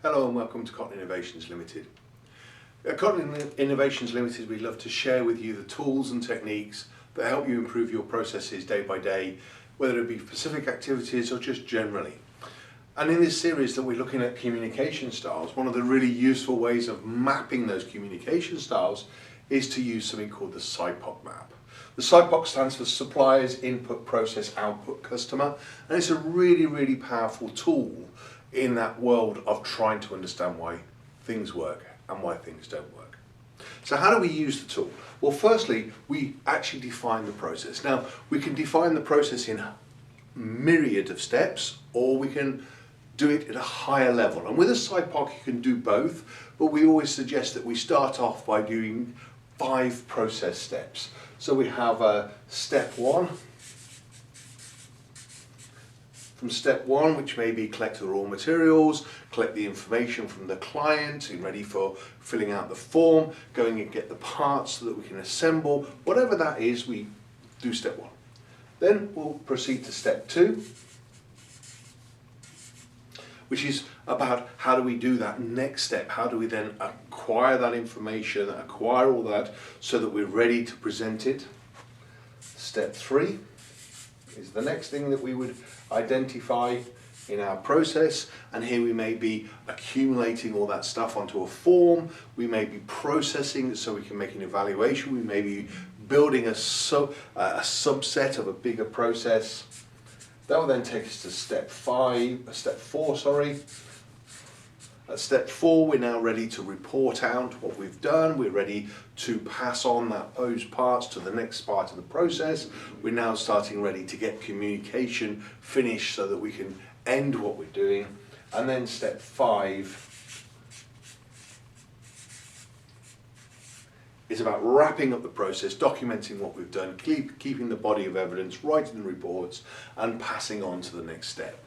Hello and welcome to Cotton Innovations Limited. At Cotton Innovations Limited, we love to share with you the tools and techniques that help you improve your processes day by day, whether it be specific activities or just generally. And in this series that we're looking at communication styles, one of the really useful ways of mapping those communication styles is to use something called the SIPOC map. The SIPOC stands for Suppliers, Input, Process, Output, Customer, and it's a really powerful tool in that world of trying to understand why things work and why things don't work. So how do we use the tool? Well, firstly, we actually define the process. Now, we can define the process in a myriad of steps, or we can do it at a higher level. And with a SIPOC, you can do both, but we always suggest that we start off by doing 5 process steps. So we have step 1. From step 1, which may be collect the raw materials, collect the information from the client, ready for filling out the form, going and get the parts so that we can assemble, whatever that is, we do step 1. Then we'll proceed to step 2, which is about how do we do that next step, how do we then acquire that information, acquire all that so that we're ready to present it. Step 3 is the next thing that we would identify in our process, and here we may be accumulating all that stuff onto a form, we may be processing so we can make an evaluation, we may be building a subset of a bigger process. That will then take us to step 4. At step 4, we're now ready to report out what we've done. We're ready to pass on those parts to the next part of the process. We're now starting ready to get communication finished so that we can end what we're doing. And then step 5 is about wrapping up the process, documenting what we've done, keeping the body of evidence, writing the reports, and passing on to the next step.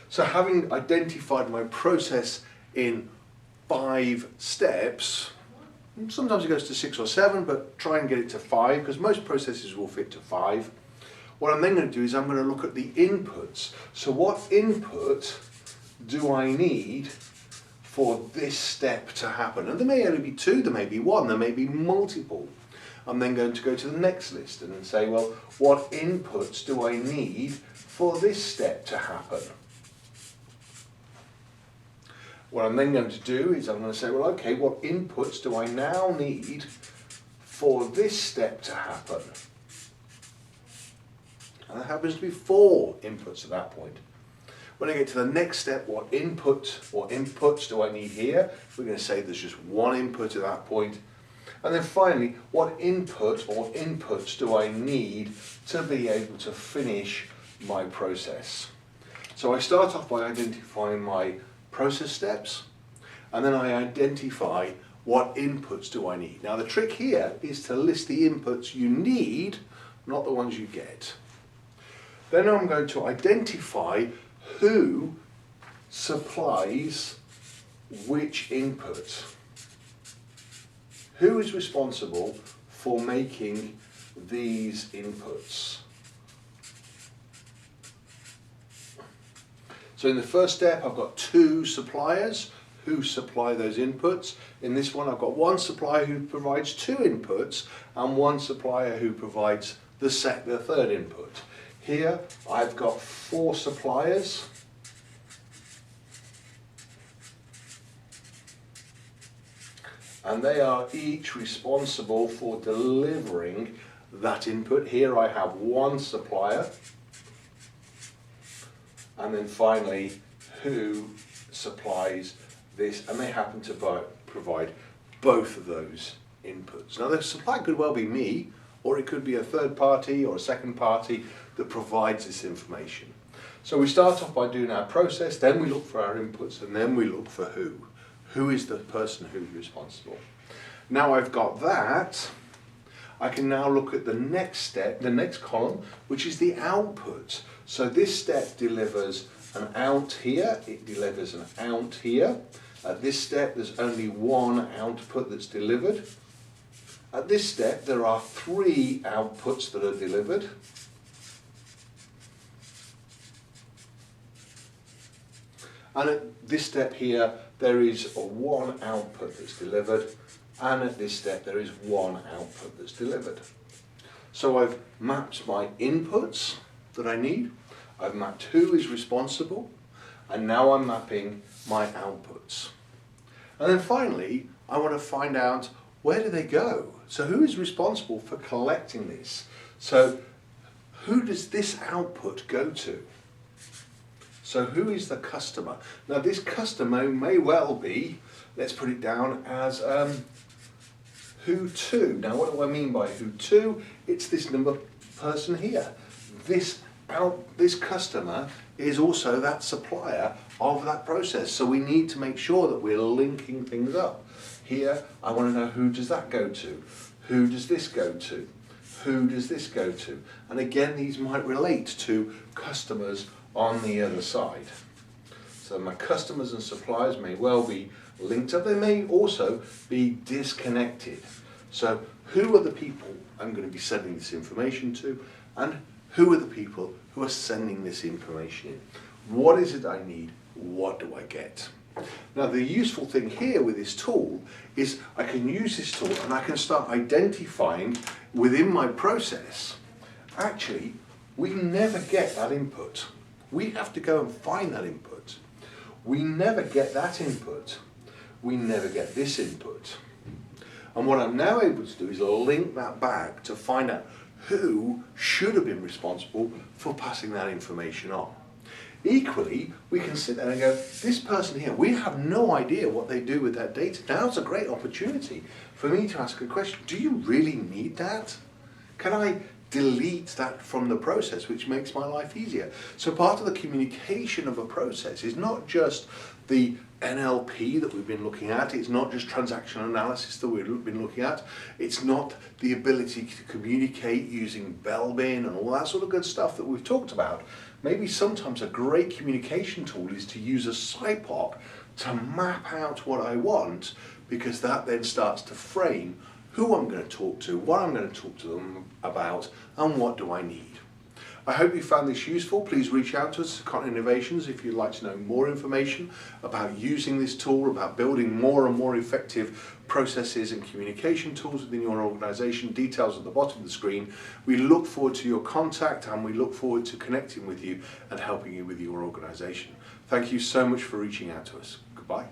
So having identified my process in 5 steps, sometimes it goes to 6 or 7, but try and get it to 5 because most processes will fit to 5. What I'm then going to do is I'm going to look at the inputs. So what input do I need for this step to happen? And there may only be 2, there may be 1, there may be multiple. I'm then going to go to the next list and say, well, what inputs do I need for this step to happen? What I'm then going to do is I'm going to say, well, okay, what inputs do I now need for this step to happen? And that happens to be 4 inputs at that point. When I get to the next step, what inputs do I need here? We're going to say there's just 1 input at that point. And then finally, what input or inputs do I need to be able to finish my process? So I start off by identifying my process steps, and then I identify what inputs do I need. Now the trick here is to list the inputs you need, not the ones you get. Then I'm going to identify who supplies which input. Who is responsible for making these inputs? So in the first step, I've got 2 suppliers who supply those inputs. In this one, I've got 1 supplier who provides 2 inputs and 1 supplier who provides the 3rd input. Here, I've got 4 suppliers. And they are each responsible for delivering that input. Here I have 1 supplier. And then finally, who supplies this, and they happen to provide both of those inputs. Now the supply could well be me, or it could be a 3rd party or a 2nd party that provides this information. So we start off by doing our process, then we look for our inputs, and then we look for who. Who is the person who's responsible? Now I've got that, I can now look at the next step, the next column, which is the output. So this step delivers an out here, it delivers an out here. At this step, there's only 1 output that's delivered. At this step, there are 3 outputs that are delivered. And at this step here, there is one output that's delivered, and at this step, there is one output that's delivered. So I've mapped my inputs that I need, I've mapped who is responsible, and now I'm mapping my outputs. And then finally, I want to find out, where do they go? So who is responsible for collecting this? So who does this output go to? So who is the customer? Now this customer may well be, let's put it down as who to. Now what do I mean by who to? It's this number person here. This customer is also that supplier of that process. So we need to make sure that we're linking things up. Here, I want to know, who does that go to? Who does this go to? Who does this go to? And again, these might relate to customers on the other side. So my customers and suppliers may well be linked up. They may also be disconnected. So who are the people I'm going to be sending this information to, and who are the people who are sending this information in? What is it I need? What do I get? Now the useful thing here with this tool is I can use this tool and I can start identifying within my process, actually we never get that input. We have to go and find that input. We never get that input. We never get this input. And what I'm now able to do is link that back to find out who should have been responsible for passing that information on. Equally, we can sit there and go, this person here, we have no idea what they do with that data. Now's a great opportunity for me to ask a question. Do you really need that? Can I delete that from the process, which makes my life easier? So part of the communication of a process is not just the NLP that we've been looking at, it's not just transactional analysis that we've been looking at, it's not the ability to communicate using Belbin and all that sort of good stuff that we've talked about. Maybe sometimes a great communication tool is to use a SIPOC to map out what I want, because that then starts to frame who I'm going to talk to, what I'm going to talk to them about, and what do I need. I hope you found this useful. Please reach out to us at Content Innovations if you'd like to know more information about using this tool, about building more and more effective processes and communication tools within your organization. Details at the bottom of the screen. We look forward to your contact, and we look forward to connecting with you and helping you with your organization. Thank you so much for reaching out to us. Goodbye.